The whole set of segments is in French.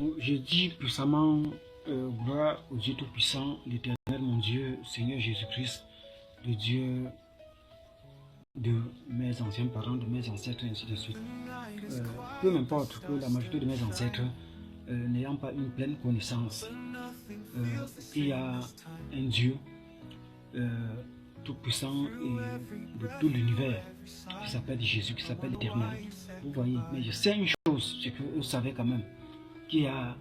Je dis puissamment, gloire au Dieu Tout-Puissant, l'Éternel, mon Dieu, Seigneur Jésus-Christ, le Dieu de mes anciens parents, de mes ancêtres, et ainsi de suite. Peu m'importe que la majorité de mes ancêtres, n'ayant pas une pleine connaissance, il y a un Dieu Tout-Puissant et de tout l'univers qui s'appelle Jésus, qui s'appelle l'Éternel. Vous voyez, mais je sais une chose, c'est qu'eux savaient quand même qu'il y a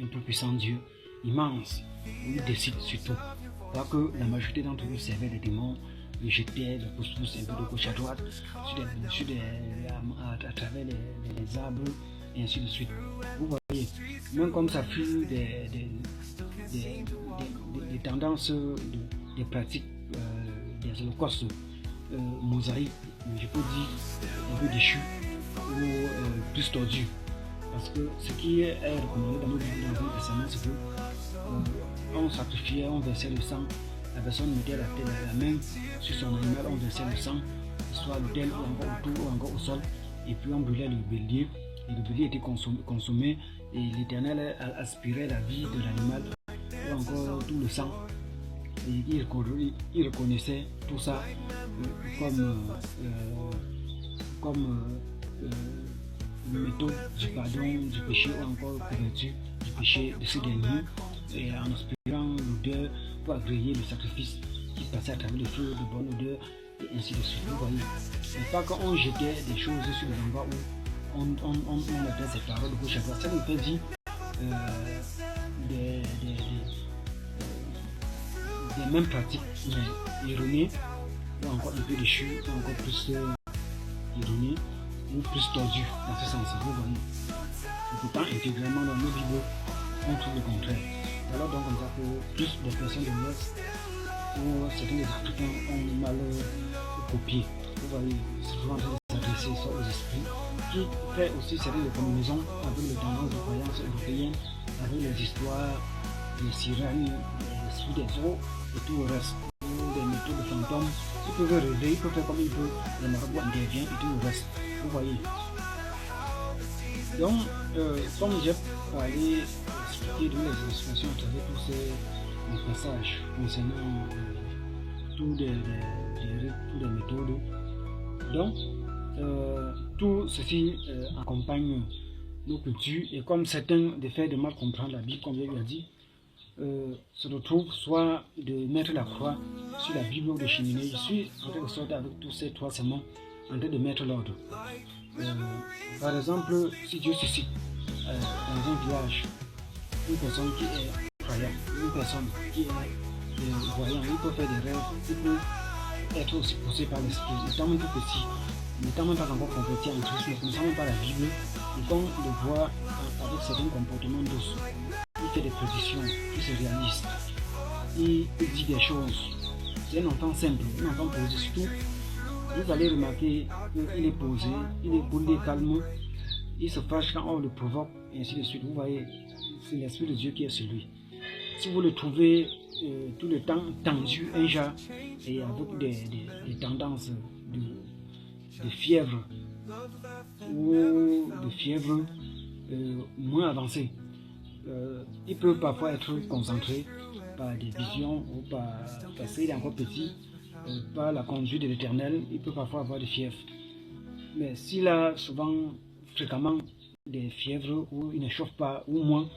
un tout-puissant Dieu immense, où il décide sur tout. Pas que la majorité d'entre eux servaient des démons, les jetaient, les poussent un peu de gauche à droite, à travers les arbres, et ainsi de suite. Vous voyez, même comme ça fut des tendances, des pratiques, des holocaustes mosaïques, je peux dire un peu déchus ou plus tordus. Parce que ce qui est recommandé dans notre testament, c'est qu'on sacrifiait, on versait le sang, la personne mettait la main sur son animal, on versait le sang, soit à l'autel ou encore autour ou encore au sol, et puis on brûlait le bélier, et le bélier était consommé, et l'Éternel aspirait la vie de l'animal, ou encore tout le sang, et il reconnaissait tout ça comme méthode du pardon du péché ou encore couverture du péché de ce dernier, et en aspirant l'odeur pour agréer le sacrifice qui passait à travers le feu de bonne odeur, et ainsi de suite. Vous voyez, c'est pas qu'on jetait des choses sur les endroits où on mettait ces paroles de gauche à droite. Ça nous fait dire des mêmes pratiques, mais erronées, ou encore un peu déchues, ou encore plus erronées, ou plus tordues dans ce sens. Vous voyez. Et pourtant, intégralement dans nos Bibles, on trouve le contraire. Alors donc comme ça que plus des personnes de l'Ouest ou certains des Africains ont mal copié. Vous voyez, c'est souvent en train de s'adresser soit aux esprits, qui fait aussi certaines combinaisons avec les tendances de croyances européennes, avec les histoires des sirènes, des esprits des eaux et tout le reste, ou des méthodes de fantômes. Ils peuvent rêver, ils peuvent faire comme ils veulent, le marabout intervient et tout le reste. Vous voyez. Donc, comme j'ai parlé, expliqué de les illustrations à travers tous ces passages concernant toutes les méthodes. Donc, tout ceci accompagne nos cultures, et comme certains de faire de mal comprendre la Bible, comme je lui ai dit, se retrouvent soit de mettre la croix sur la Bible ou de cheminer. Je suis en train de sortir avec tous ces trois sermons en train de mettre l'ordre. Par exemple, si Dieu suscite dans un village une personne qui est croyante, une personne qui est voyante, il peut faire des rêves, il peut être aussi poussé par l'esprit, étant même tout petit, n'étant même pas encore converti en Christ, ne connaissant même pas la Bible, et qu'on le voit avec certains comportements douces. Il fait des prédictions qui se réalisent, il dit des choses. C'est un enfant simple, un enfant posé surtout. Vous allez remarquer qu'il est posé, il est cool, il est calme, il se fâche quand on le provoque, et ainsi de suite. Vous voyez, c'est l'Esprit de Dieu qui est sur lui. Si vous le trouvez tout le temps tendu, un genre, et avec des tendances de fièvre, ou de fièvre moins avancée, il peut parfois être concentré par des visions, ou parce qu'il est encore petit, par la conduite de l'Éternel, il peut parfois avoir des fièvres. Mais s'il a fréquemment des fièvres, ou il ne chauffe pas, ou moins,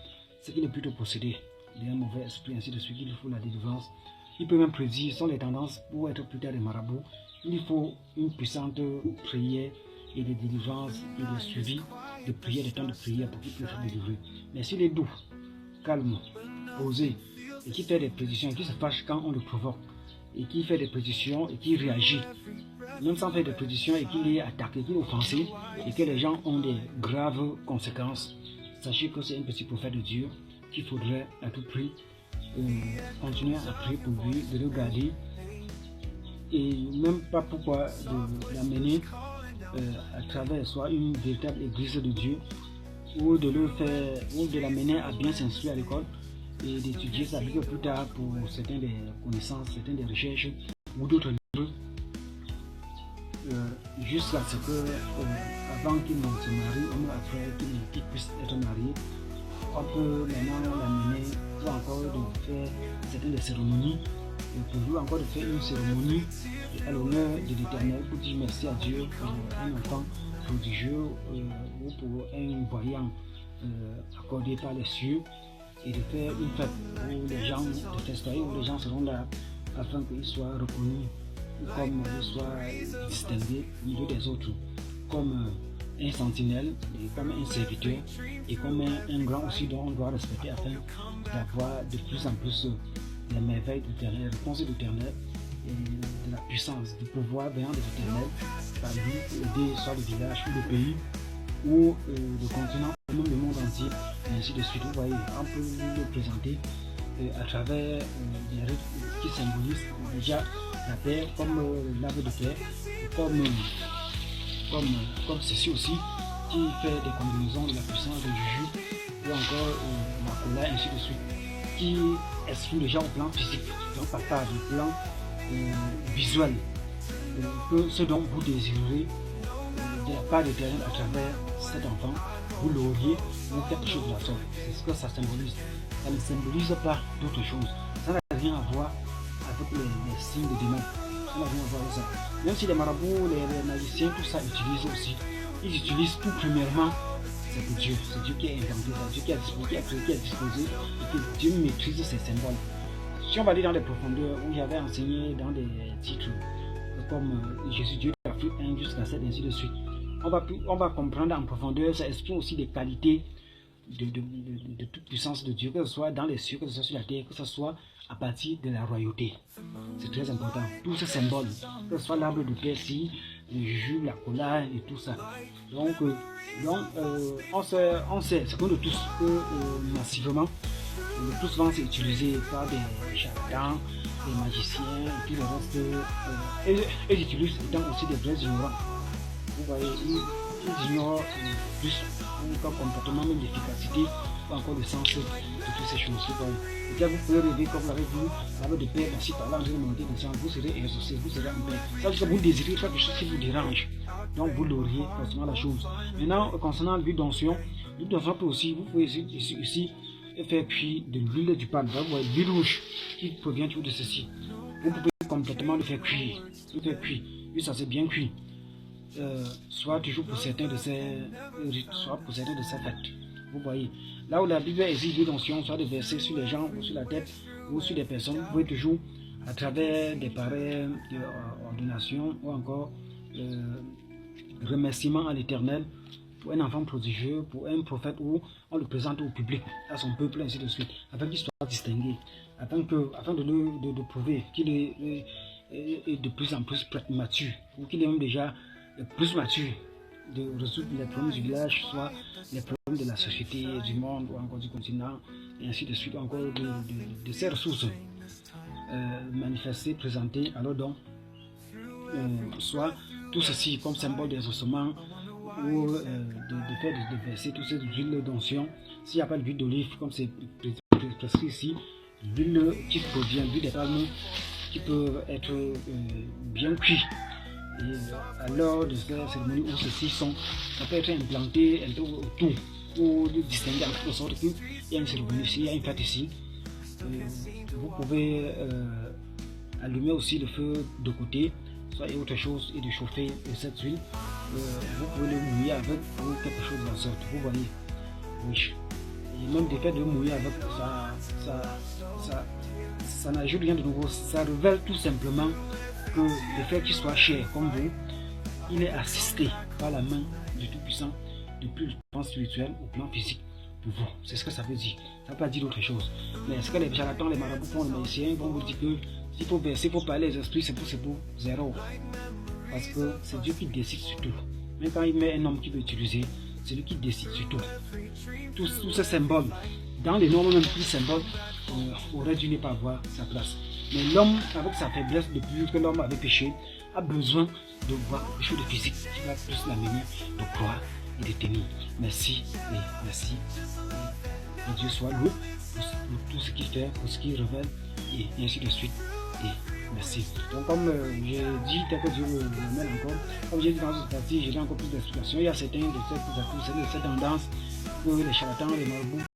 c'est qu'il est plutôt possédé d'un mauvais esprit, ainsi de suite. Il faut la délivrance. Il peut même prédire, sont les tendances pour être plus tard des marabouts. Il faut une puissante prière et de délivrance et de suivi de prière, de temps de prière pour qu'il puisse être délivré. Mais s'il est doux, calme, posé, et qui fait des prédictions, et qui se fâche quand on le provoque, et qui fait des prédictions et qui réagit, même sans faire des prédictions, et qu'il est attaqué, qu'il est offensé, et que les gens ont des graves conséquences, sachez que c'est un petit prophète de Dieu qu'il faudrait à tout prix continuer à prier pour lui, de le garder, et même pas pourquoi de l'amener à travers soit une véritable église de Dieu, ou de le faire, ou de l'amener à bien s'instruire à l'école et d'étudier sa Bible plus tard pour certaines des connaissances, certaines des recherches ou d'autres livres, jusqu'à ce que avant qu'il ne se marie, ou après qu'il puisse être marié, peut maintenant l'amener ou encore de faire certaines cérémonies, pour encore de faire une cérémonie à l'honneur de l'Éternel pour dire merci à Dieu pour un enfant prodigieux ou pour un voyant accordé par les cieux, et de faire une fête où les gens de festoyer, où les gens seront là afin qu'ils soient reconnus comme ils soient distingués au milieu des autres, comme un sentinelle, et comme un serviteur, et comme un grand aussi dont on doit respecter afin d'avoir de plus en plus les merveilles de l'Éternel, les réponses de l'Éternel et de la puissance, du pouvoir venant de l'Éternel par lui pour aider soit le village ou le pays ou le continent ou même le monde entier, et ainsi de suite. Vous voyez, on peut le présenter à travers des rites qui symbolisent déjà la terre comme l'arbre de terre, comme ceci aussi, qui fait des combinaisons de la puissance de Juju ou encore la colère, ainsi de suite, qui exclut les gens au plan physique, donc partage le plan visuel, que ce dont vous désirez de la part de l'Éternel à travers cet enfant, vous l'auriez ou quelque chose de la sorte. C'est ce que ça symbolise. Ça ne symbolise pas d'autre chose. Ça n'a rien à voir avec les signes de démons. Ça n'a rien à voir avec ça. Même si les marabouts, les magiciens, tout ça utilisent aussi. Ils utilisent tout premièrement, c'est pour Dieu. C'est Dieu qui a inventé ça, Dieu qui a disposé, et que Dieu maîtrise ces symboles. Si on va aller dans les profondeurs où j'avais enseigné dans des titres comme Jésus Dieu d'Afrique 1 jusqu'à 7, ainsi de suite, on va comprendre en profondeur, ça exprime aussi des qualités de toute puissance de Dieu, que ce soit dans les cieux, que ce soit sur la terre, que ce soit à partir de la royauté. C'est très important. Tous ces symboles, que ce soit l'arbre de Persie, le jus, la cola et tout ça. Donc on sait, c'est comme de tous, que massivement, le plus souvent c'est utilisé par des charlatans, des magiciens et tout le reste. Et ils utilisent étant aussi des vrais ignorants. Vous voyez, ils ignorent plus ou comportement, même d'efficacité, ou encore le sens de toutes ces choses. Et quand vous pouvez rêver, comme vous l'avez vu, avec des pères, si par là vous allez monter des gens, vous serez exaucé, vous serez en paix. Ça veut dire que vous désirez quelque chose qui vous dérange. Donc vous l'auriez forcément la chose. Maintenant, concernant l'huile d'onction peut aussi, vous pouvez ici faire cuire de l'huile du palme. Vous voyez, l'huile rouge qui provient toujours de ceci. Vous pouvez complètement le faire cuire. Oui, ça c'est bien cuit. Soit toujours pour certains de ces rites, soit pour certains de ces fêtes. Vous voyez, là où la Bible exige l'huile d'onction, soit de verser sur les gens ou sur la tête ou sur des personnes, vous pouvez toujours, à travers des pareilles ordinations ou encore remerciements à l'Éternel pour un enfant prodigieux, pour un prophète, où on le présente au public, à son peuple, ainsi de suite, afin qu'il soit distingué, afin de prouver qu'il est de plus en plus mature, ou qu'il est même déjà plus mature de résoudre les problèmes du village, soit les problèmes de la société, du monde, ou encore du continent, et ainsi de suite, encore de ces ressources manifestées, présentées. Alors donc, soit tout ceci comme symbole d'exaucement, ou de verser toutes ces huiles d'onction. S'il n'y a pas d'huile d'olive, comme c'est prescrit ici, l'huile qui provient, l'huile des palmes, qui peut être bien cuite. Et à l'heure de ces cérémonies où ceux-ci sont, ça peut être implanté un peu autour pour distinguer en quelque sorte qu'il y a une cérémonie ici, il y a une fête ici. Vous pouvez allumer aussi le feu de côté, soit et autre chose, et de chauffer cette huile. Vous pouvez le mouiller avec ou quelque chose de la sorte. Vous voyez, oui. Et même des faits de mouiller avec ça n'ajoute rien de nouveau. Ça révèle tout simplement que le fait qu'il soit cher comme vous, il est assisté par la main du Tout-Puissant depuis le plan spirituel au plan physique pour vous. C'est ce que ça veut dire. Ça ne veut pas dire autre chose. Mais est-ce que les charlatans, les marabouts, les magiciens vont vous dire que s'il faut verser, il faut parler les esprits, c'est pour zéro. Parce que c'est Dieu qui décide sur tout. Même quand il met un homme qui veut utiliser, c'est lui qui décide sur tout. Tous ces symboles, dans les normes même plus symboles, aurait dû ne pas avoir sa place. Mais l'homme, avec sa faiblesse, depuis que l'homme avait péché, a besoin de voir quelque chose de physique qui va plus l'amener de croire et de tenir. Merci et merci. Que Dieu soit loué pour tout ce qu'il fait, pour ce qu'il révèle, et ainsi de suite. Et merci. Donc comme j'ai dit, tel que Dieu me mène encore, comme j'ai dit dans cette partie, j'ai encore plus d'explications. Il y a certains de ces tendances que les charlatans, les marabouts